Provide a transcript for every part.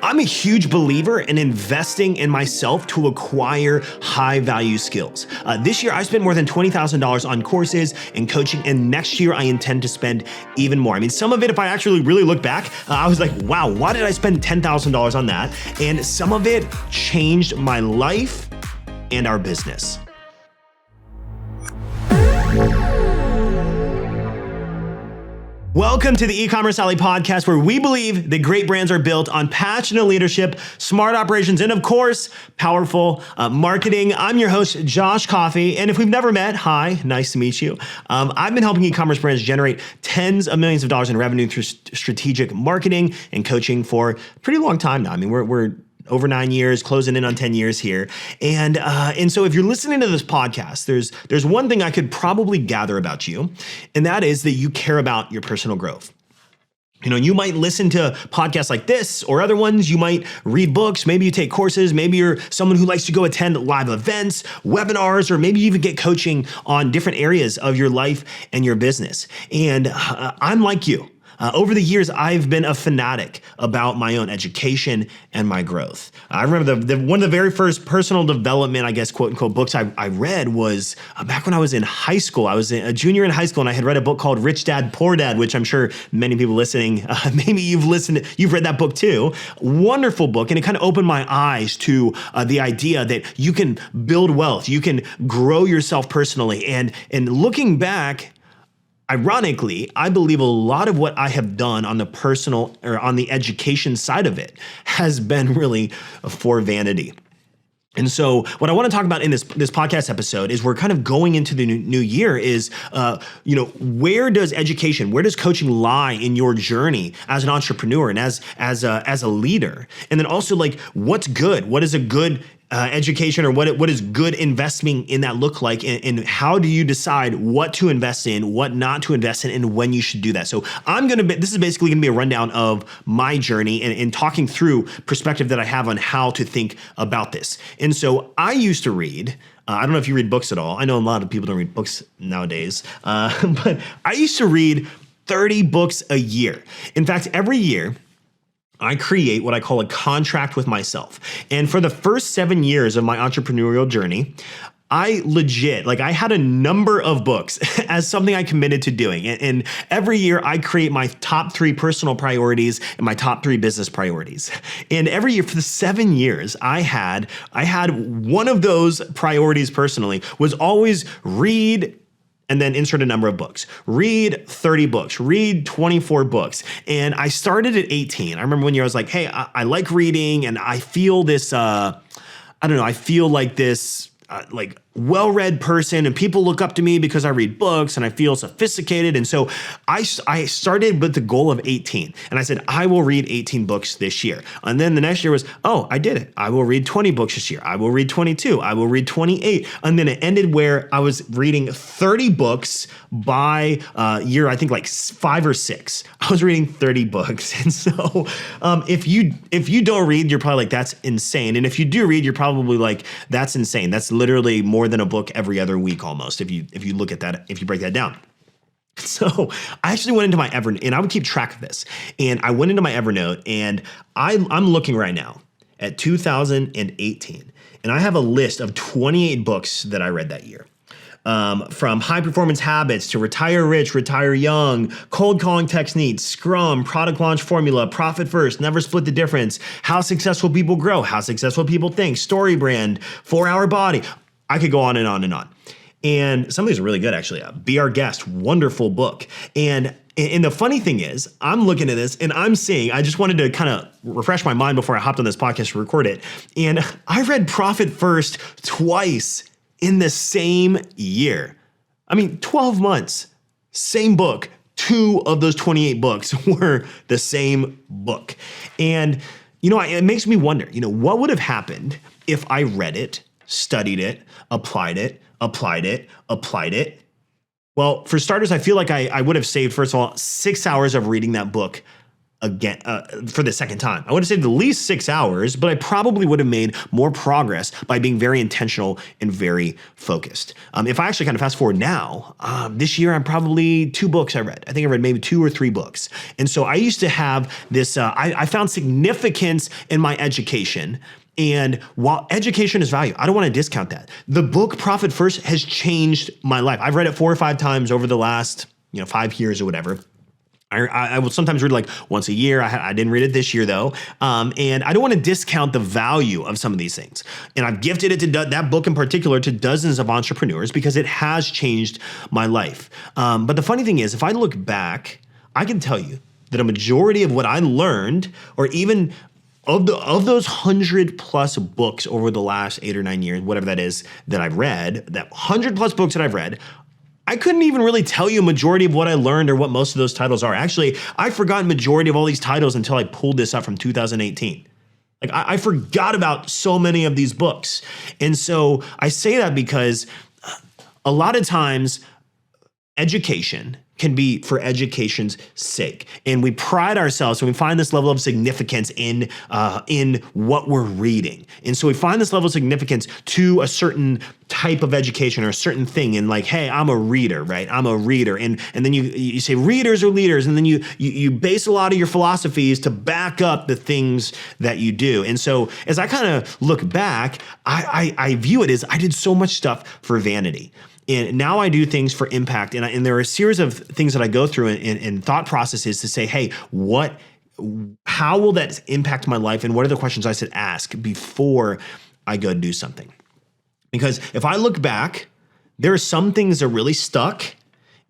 I'm a huge believer in investing in myself to acquire high value skills. This year, I spent more than $20,000 on courses and coaching, and next year I intend to spend even more. I mean, some of it, if I actually really look back, I was like, wow, why did I spend $10,000 on that? And some of it changed my life and our business. Welcome to the E-commerce Alley podcast, where we believe that great brands are built on passionate leadership, smart operations, and of course, powerful marketing. I'm your host, Josh Coffey, and if we've never met, hi, nice to meet you. I've been helping e-commerce brands generate tens of millions of dollars in revenue through strategic marketing and coaching for a pretty long time now. I mean, we're over 9 years, closing in on 10 years here. And so if you're listening to this podcast, there's one thing I could probably gather about you, and that is that you care about your personal growth. You know, you might listen to podcasts like this or other ones. You might read books. Maybe you take courses. Maybe you're someone who likes to go attend live events, webinars, or maybe you even get coaching on different areas of your life and your business. And I'm like you. Over the years, I've been a fanatic about my own education and my growth. I remember one of the very first personal development, I guess, quote unquote, books I read was back when I was in high school. I was a junior in high school, and I had read a book called Rich Dad, Poor Dad, which I'm sure many people listening, maybe you've read that book too. Wonderful book, and it kind of opened my eyes to the idea that you can build wealth, you can grow yourself personally, and looking back, ironically, I believe a lot of what I have done on the personal or on the education side of it has been really for vanity. And so what I want to talk about in this podcast episode is we're kind of going into the new year is, where does education, where does coaching lie in your journey as an entrepreneur and as a leader? And then also, like, what's good? What is a good education, or what is good investing in that look like, and how do you decide what to invest in, what not to invest in, and when you should do that? So this is basically gonna be a rundown of my journey and talking through perspective that I have on how to think about this. And so I used to read, I don't know if you read books at all. I know a lot of people don't read books nowadays, but I used to read 30 books a year. In fact, every year, I create what I call a contract with myself. And for the first 7 years of my entrepreneurial journey, I had a number of books as something I committed to doing. And every year I create my top 3 personal priorities and my top 3 business priorities. And every year for the 7 years, I had one of those priorities personally was always read and then insert a number of books. Read 30 books, read 24 books. And I started at 18. I remember one year I was like, hey, I like reading, and I feel this, I feel like this, well-read person, and people look up to me because I read books and I feel sophisticated. And so I started with the goal of 18, and I said, I will read 18 books this year. And then the next year was, I did it. I will read 20 books this year. I will read 22. I will read 28. And then it ended where I was reading 30 books by year, I think like 5 or 6. I was reading 30 books. And so if you don't read, you're probably like, that's insane. And if you do read, you're probably like, that's insane. That's literally more than a book every other week almost, if you look at that, if you break that down. So I actually went into my Evernote, and I would keep track of this. And I went into my Evernote, and I'm looking right now at 2018, and I have a list of 28 books that I read that year. From High Performance Habits to Retire Rich, Retire Young, Cold Calling Techniques, Scrum, Product Launch Formula, Profit First, Never Split the Difference, How Successful People Grow, How Successful People Think, Story Brand, 4-Hour Body. I could go on and on and on. And some of these are really good, actually. Be Our Guest, wonderful book. And the funny thing is, I'm looking at this and I'm seeing, I just wanted to kind of refresh my mind before I hopped on this podcast to record it. And I read Profit First twice in the same year. I mean, 12 months, same book. 2 of those 28 books were the same book. And, it makes me wonder, what would have happened if I read it, studied it, applied it. Well, for starters, I feel like I would have saved, first of all, 6 hours of reading that book again for the second time. I would have saved at least 6 hours, but I probably would have made more progress by being very intentional and very focused. If I actually kind of fast forward now, this year I'm probably 2 books I read. I think I read maybe 2 or 3 books. And so I used to have this, I found significance in my education. And while education is value, I don't want to discount that. The book Profit First has changed my life. I've read it 4 or 5 times over the last 5 years or whatever. I will sometimes read like once a year. I didn't read it this year though. And I don't want to discount the value of some of these things. And I've gifted it to that book in particular to dozens of entrepreneurs because it has changed my life. But the funny thing is, if I look back, I can tell you that a majority of what I learned, or even of those 100+ books over the last 8 or 9 years, whatever that is that I've read, that 100+ books that I've read, I couldn't even really tell you a majority of what I learned or what most of those titles are. Actually, I forgot majority of all these titles until I pulled this up from 2018. Like I forgot about so many of these books. And so I say that because a lot of times education can be for education's sake. And we pride ourselves when we find this level of significance in what we're reading. And so we find this level of significance to a certain type of education or a certain thing. And like, hey, I'm a reader, right? I'm a reader. And then you say readers are leaders. And then you base a lot of your philosophies to back up the things that you do. And so as I kind of look back, I view it as I did so much stuff for vanity. And now I do things for impact. And there are a series of things that I go through and thought processes to say, hey, how will that impact my life? And what are the questions I should ask before I go do something? Because if I look back, there are some things that really stuck,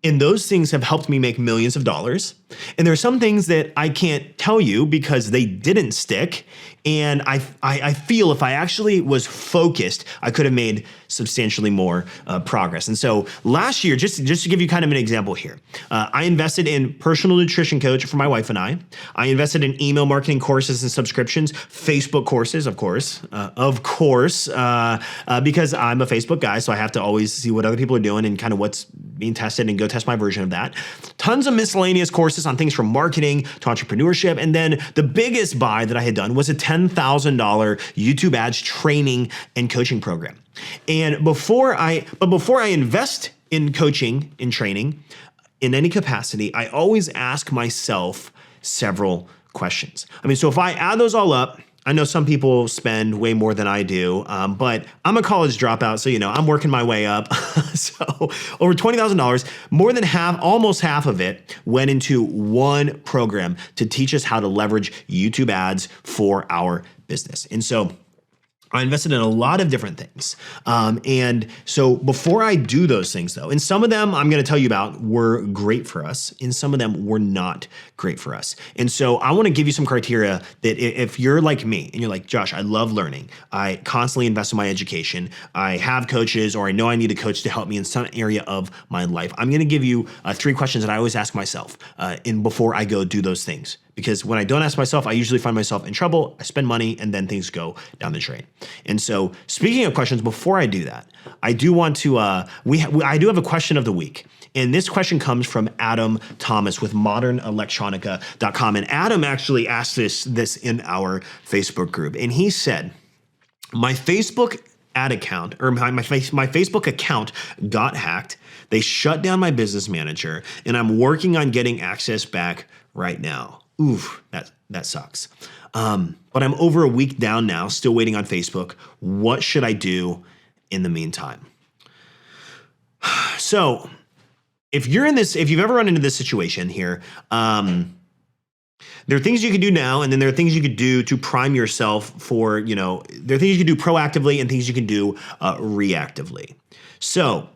and those things have helped me make millions of dollars. And there are some things that I can't tell you because they didn't stick. And I feel if I actually was focused, I could have made substantially more progress. And so last year, just to give you kind of an example here, I invested in personal nutrition coach for my wife and I. I invested in email marketing courses and subscriptions, Facebook courses, of course, because I'm a Facebook guy. So I have to always see what other people are doing and kind of what's being tested and go test my version of that. Tons of miscellaneous courses on things from marketing to entrepreneurship. And then the biggest buy that I had done was a $10,000 YouTube ads training and coaching program. And before I invest in coaching and training in any capacity, I always ask myself several questions. I mean, so if I add those all up, I know some people spend way more than I do, but I'm a college dropout, so I'm working my way up. So over $20,000, more than half, almost half of it went into one program to teach us how to leverage YouTube ads for our business. And so I invested in a lot of different things. And so before I do those things though, and some of them I'm going to tell you about were great for us and some of them were not great for us. And so I want to give you some criteria that if you're like me and you're like, Josh, I love learning. I constantly invest in my education. I have coaches or I know I need a coach to help me in some area of my life. I'm going to give you 3 questions that I always ask myself before I go do those things. Because when I don't ask myself, I usually find myself in trouble, I spend money, and then things go down the drain. And so speaking of questions, before I do that, I do want to, I do have a question of the week. And this question comes from Adam Thomas with modernelectronica.com. And Adam actually asked this in our Facebook group. And he said, my Facebook ad account, or my Facebook account got hacked. They shut down my business manager, and I'm working on getting access back right now. Oof, that sucks. But I'm over a week down now, still waiting on Facebook. What should I do in the meantime? So if you've ever run into this situation here, there are things you can do now, and then there are things you could do to prime yourself for, there are things you can do proactively and things you can do reactively. So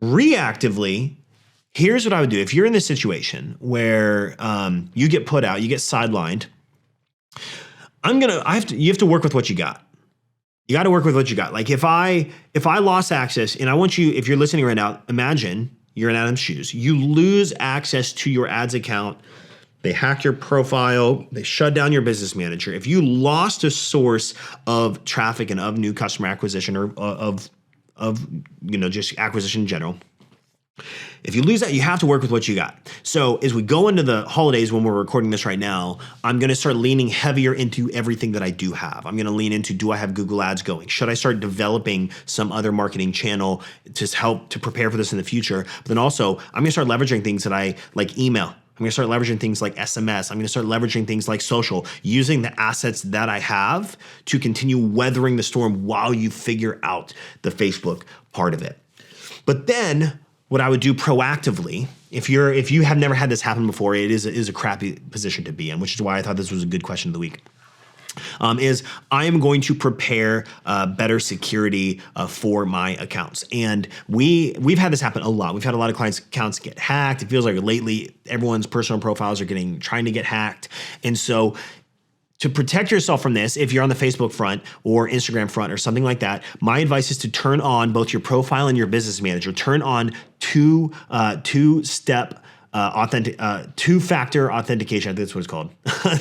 reactively, here's what I would do. If you're in this situation where you get put out, you get sidelined, you have to work with what you got. You got to work with what you got. Like if I lost access, and I want you, if you're listening right now, imagine you're in Adam's shoes. You lose access to your ads account. They hack your profile. They shut down your business manager. If you lost a source of traffic and of new customer acquisition or of just acquisition in general, If you lose that, you have to work with what you got. So as we go into the holidays, when we're recording this right now, I'm going to start leaning heavier into everything that I do have. I'm going to lean into, do I have Google Ads going? Should I start developing some other marketing channel to help to prepare for this in the future? But then also, I'm going to start leveraging things that I like email. I'm going to start leveraging things like SMS. I'm going to start leveraging things like social, using the assets that I have to continue weathering the storm while you figure out the Facebook part of it. But then what I would do proactively, if you have never had this happen before, it is a crappy position to be in, which is why I thought this was a good question of the week. Is I am going to prepare better security for my accounts. And we've had this happen a lot. We've had a lot of clients' accounts get hacked. It feels like lately everyone's personal profiles are trying to get hacked. And so to protect yourself from this, if you're on the Facebook front or Instagram front or something like that, my advice is to turn on both your profile and your business manager. Turn on two-factor authentication. I think that's what it's called.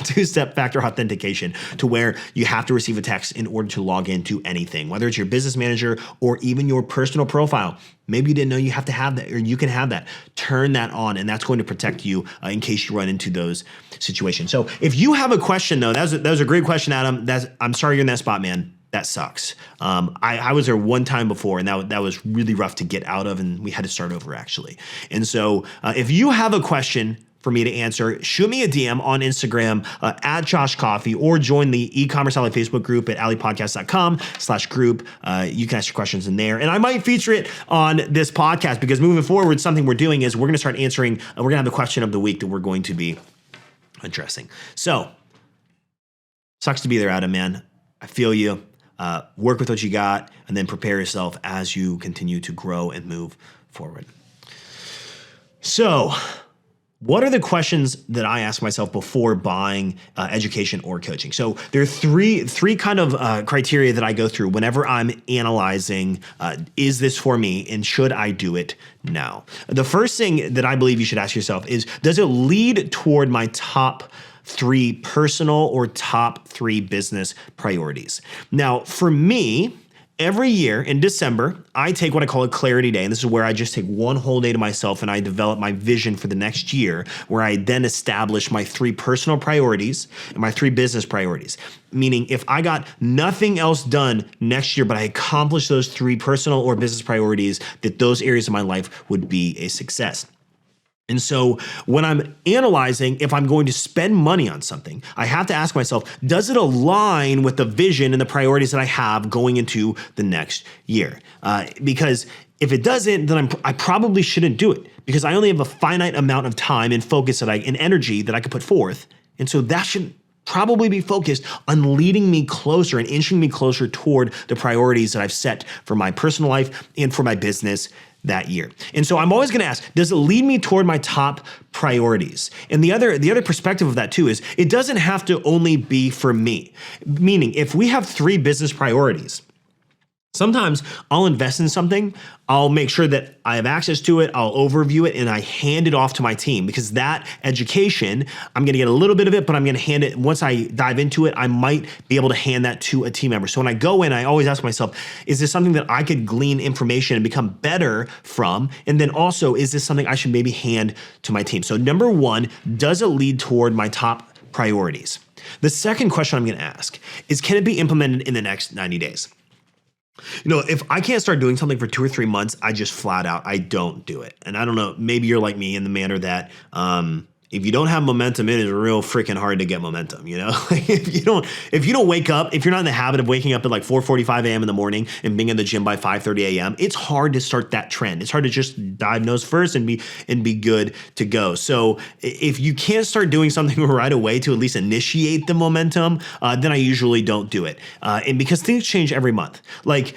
Two-step factor authentication, to where you have to receive a text in order to log into anything, whether it's your business manager or even your personal profile. Maybe you didn't know you have to have that, or you can have that. Turn that on, and that's going to protect you in case you run into those situations. So if you have a question, though, that was a great question, Adam. I'm sorry you're in that spot, man. That sucks. I was there one time before, and that was really rough to get out of, and we had to start over, actually. And so if you have a question for me to answer, shoot me a DM on Instagram at Josh Coffee, or join the e-commerce alley Facebook group at alleypodcast.com/group. You can ask your questions in there, and I might feature it on this podcast, because moving forward, something we're doing is we're going to start answering, we're going to have the question of the week that we're going to be addressing. So sucks to be there, Adam, man. I feel you. Work with what you got, and then prepare yourself as you continue to grow and move forward. So what are the questions that I ask myself before buying education or coaching? So there are three kind of criteria that I go through whenever I'm analyzing, is this for me, and should I do it now? The first thing that I believe you should ask yourself is, does it lead toward my top 3 personal or top 3 business priorities? Now, for me, every year in December, I take what I call a clarity day. And this is where I just take one whole day to myself, and I develop my vision for the next year, where I then establish my 3 personal priorities and my 3 business priorities. Meaning, if I got nothing else done next year, but I accomplished those 3 personal or business priorities, that those areas of my life would be a success. And so when I'm analyzing if I'm going to spend money on something, I have to ask myself, does it align with the vision and the priorities that I have going into the next year? Because if it doesn't, then I probably shouldn't do it, because I only have a finite amount of time and focus and energy that I could put forth. And so that should probably be focused on leading me closer and inching me closer toward the priorities that I've set for my personal life and for my business that year. And so I'm always going to ask, does it lead me toward my top priorities? And the other perspective of that too is, it doesn't have to only be for me. Meaning, if we have 3 business priorities, sometimes I'll invest in something, I'll make sure that I have access to it, I'll overview it, and I hand it off to my team, because that education, I'm gonna get a little bit of it, but I'm gonna hand it, once I dive into it, I might be able to hand that to a team member. So when I go in, I always ask myself, is this something that I could glean information and become better from? And then also, is this something I should maybe hand to my team? So number 1, does it lead toward my top priorities? The second question I'm gonna ask is, can it be implemented in the next 90 days? You know, if I can't start doing something for 2 or 3 months, I just flat out, I don't do it. And I don't know, maybe you're like me in the manner that if you don't have momentum, it is real freaking hard to get momentum, you know? if you don't wake up, if you're not in the habit of waking up at like 4:45 a.m. in the morning and being in the gym by 5:30 a.m., it's hard to start that trend. It's hard to just dive nose first and be good to go. So if you can't start doing something right away to at least initiate the momentum, then I usually don't do it. And because things change every month. Like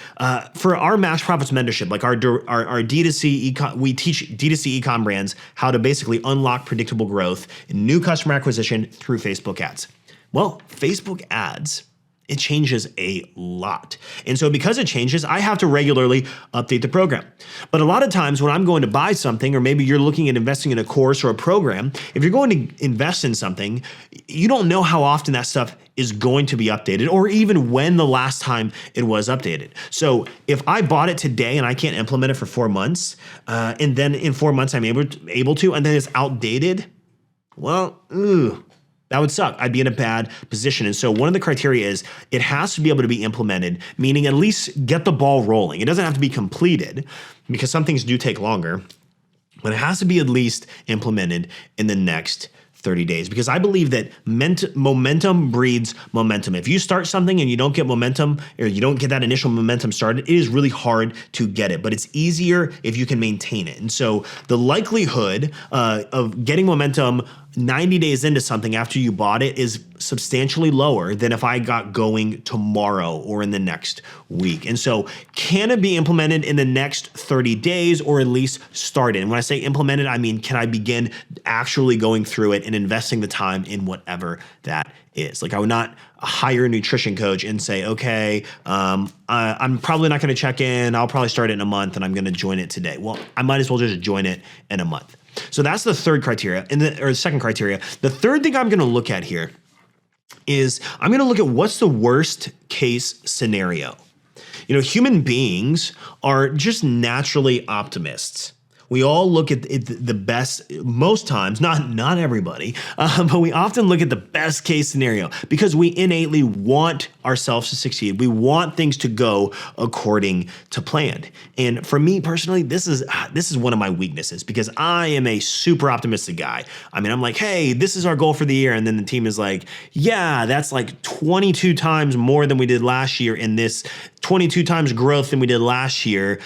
for our Mass Profits mentorship, like our D2C we teach D2C ecom brands how to basically unlock predictable growth and new customer acquisition through Facebook ads. Well, Facebook ads It changes a lot. And so because it changes, I have to regularly update the program. But a lot of times when I'm going to buy something, or maybe you're looking at investing in a course or a program, if you're going to invest in something, you don't know how often that stuff is going to be updated, or even when the last time it was updated. So if I bought it today and I can't implement it for 4 months, and then in 4 months I'm able to, and then it's outdated, well, that would suck. I'd be in a bad position. And so one of the criteria is it has to be able to be implemented, meaning at least get the ball rolling. It doesn't have to be completed, because some things do take longer, but it has to be at least implemented in the next 30 days, because I believe that momentum breeds momentum. If you start something and you don't get momentum, or you don't get that initial momentum started, it is really hard to get it, but it's easier if you can maintain it. And so the likelihood of getting momentum 90 days into something after you bought it is substantially lower than if I got going tomorrow or in the next week. And so can it be implemented in the next 30 days, or at least started? And when I say implemented, I mean, can I begin actually going through it and investing the time in whatever that is? Like, I would not hire a nutrition coach and say, okay, I'm probably not going to check in. I'll probably start it in a month and I'm going to join it today. Well, I might as well just join it in a month. So that's the third criteria, or the second criteria. The third thing I'm going to look at here is I'm going to look at what's the worst case scenario. Human beings are just naturally optimists. We all look at the best, most times, not everybody, but we often look at the best case scenario because we innately want ourselves to succeed. We want things to go according to plan. And for me personally, this is one of my weaknesses, because I am a super optimistic guy. I mean, I'm like, hey, this is our goal for the year. And then the team is like, yeah, that's like 22 times more than we did last year in this 22 times growth than we did last year,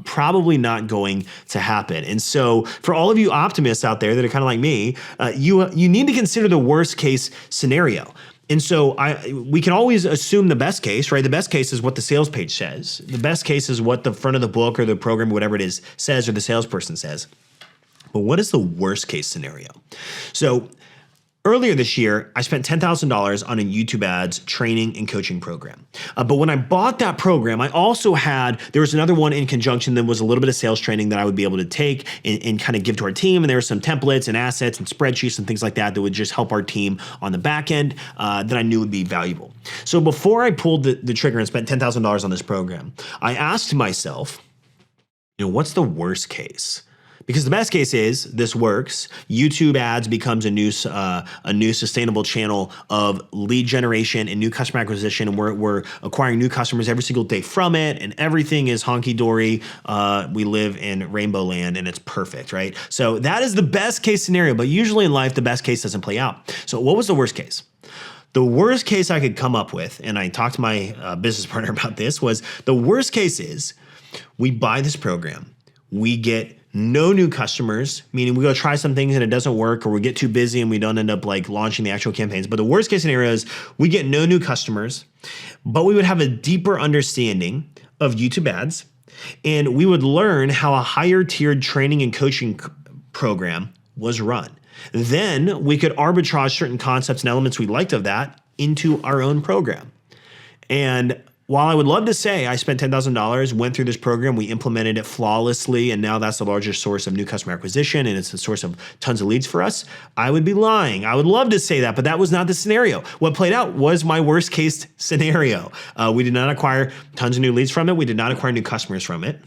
probably not going to happen. And so for all of you optimists out there that are kind of like me, you need to consider the worst case scenario. And so we can always assume the best case, right? The best case is what the sales page says. The best case is what the front of the book or the program, whatever it is, says, or the salesperson says. But what is the worst case scenario? So earlier this year, I spent $10,000 on a YouTube ads training and coaching program. But when I bought that program, I also there was another one in conjunction that was a little bit of sales training that I would be able to take and kind of give to our team. And there were some templates and assets and spreadsheets and things like that would just help our team on the back end that I knew would be valuable. So before I pulled the trigger and spent $10,000 on this program, I asked myself, what's the worst case? Because the best case is this works. YouTube ads becomes a new sustainable channel of lead generation and new customer acquisition, and we're acquiring new customers every single day from it, and everything is honky dory. We live in rainbow land, and it's perfect, right? So that is the best case scenario. But usually in life, the best case doesn't play out. So what was the worst case? The worst case I could come up with, and I talked to my business partner about this, was the worst case is we buy this program, we get no new customers, meaning we go try some things and it doesn't work, or we get too busy and we don't end up like launching the actual campaigns. But the worst case scenario is we get no new customers, but we would have a deeper understanding of YouTube ads, and we would learn how a higher tiered training and coaching program was run. Then we could arbitrage certain concepts and elements we liked of that into our own program. And while I would love to say I spent $10,000, went through this program, we implemented it flawlessly, and now that's the largest source of new customer acquisition, and it's the source of tons of leads for us, I would be lying. I would love to say that, but that was not the scenario. What played out was my worst case scenario. We did not acquire tons of new leads from it. We did not acquire new customers from it.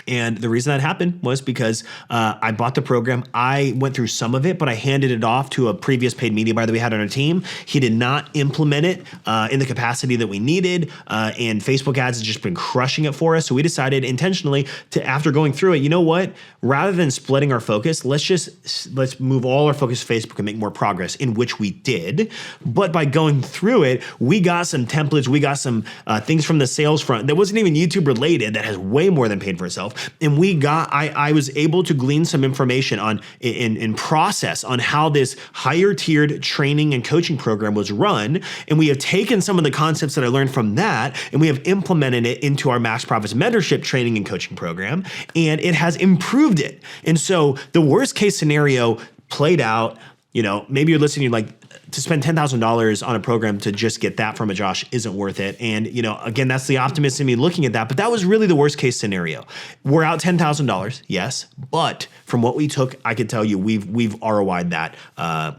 And the reason that happened was because I bought the program. I went through some of it, but I handed it off to a previous paid media buyer that we had on our team. He did not implement it in the capacity that we needed, and Facebook ads has just been crushing it for us. So we decided intentionally to, after going through it, you know what? Rather than splitting our focus, let's move all our focus to Facebook and make more progress, in which we did. But by going through it, we got some templates, we got some things from the sales front that wasn't even YouTube related that has way more than paid for itself. And I was able to glean some information in process on how this higher tiered training and coaching program was run. And we have taken some of the concepts that I learned from that, and we have implemented it into our Max Profits mentorship training and coaching program, and it has improved it. And so the worst case scenario played out. Maybe you're listening, you're like, to spend $10,000 on a program to just get that from a Josh isn't worth it. And, again, that's the optimist in me looking at that, but that was really the worst case scenario. We're out $10,000, yes, but from what we took, I could tell you we've ROI'd that.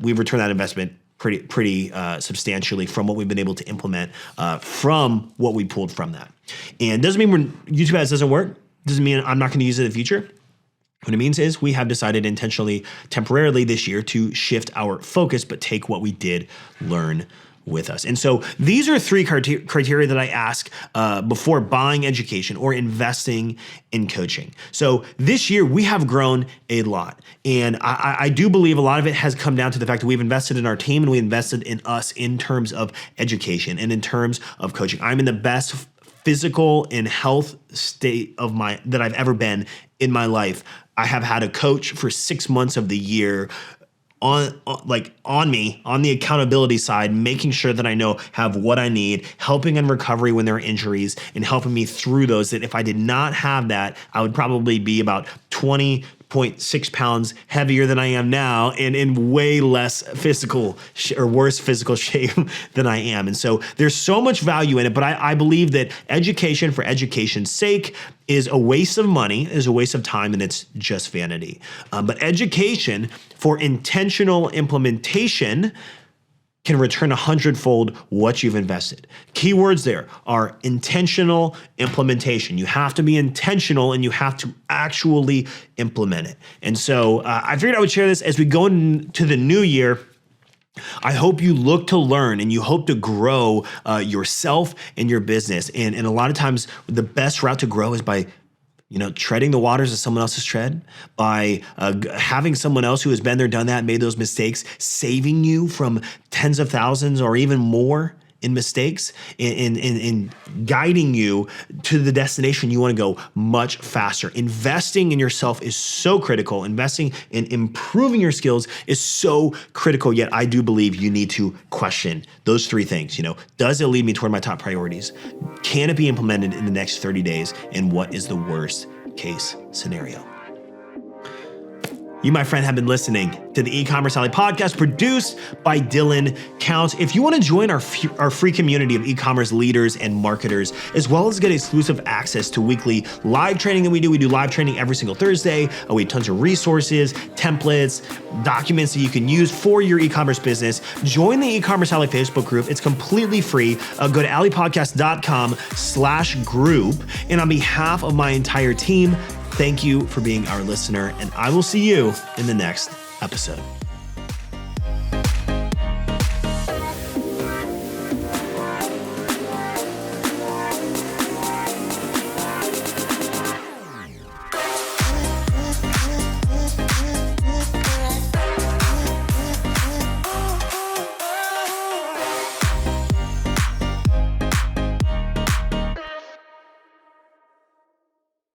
We've returned that investment pretty substantially from what we've been able to implement from what we pulled from that. And doesn't mean when YouTube ads doesn't work, doesn't mean I'm not going to use it in the future. What it means is we have decided intentionally, temporarily this year to shift our focus, but take what we did learn with us. And so these are three criteria that I ask before buying education or investing in coaching. So this year we have grown a lot. And I do believe a lot of it has come down to the fact that we've invested in our team and we invested in us in terms of education and in terms of coaching. I'm in the best physical and health state that I've ever been in my life. I have had a coach for 6 months of the year on me, on the accountability side, making sure that I have what I need, helping in recovery when there are injuries and helping me through those, that if I did not have that, I would probably be about 20.6 pounds heavier than I am now and in way less worse physical shape than I am. And so there's so much value in it, but I believe that education for education's sake is a waste of money, is a waste of time, and it's just vanity. But education for intentional implementation can return 100-fold what you've invested. Keywords there are intentional implementation. You have to be intentional and you have to actually implement it. And so I figured I would share this as we go into the new year. I hope you look to learn and you hope to grow yourself and your business. And a lot of times the best route to grow is by treading the waters of someone else's tread, by having someone else who has been there, done that, made those mistakes, saving you from tens of thousands or even more in mistakes, in guiding you to the destination you want to go much faster. Investing in yourself is so critical. Investing in improving your skills is so critical, yet I do believe you need to question those three things. Does it lead me toward my top priorities? Can it be implemented in the next 30 days? And what is the worst case scenario? You, my friend, have been listening to the E-Commerce Alley podcast produced by Dylan Counts. If you want to join our free community of e-commerce leaders and marketers, as well as get exclusive access to weekly live training that we do live training every single Thursday. We have tons of resources, templates, documents that you can use for your e-commerce business. Join the E-Commerce Alley Facebook group. It's completely free. Go to alleypodcast.com/group. And on behalf of my entire team, thank you for being our listener, and I will see you in the next episode.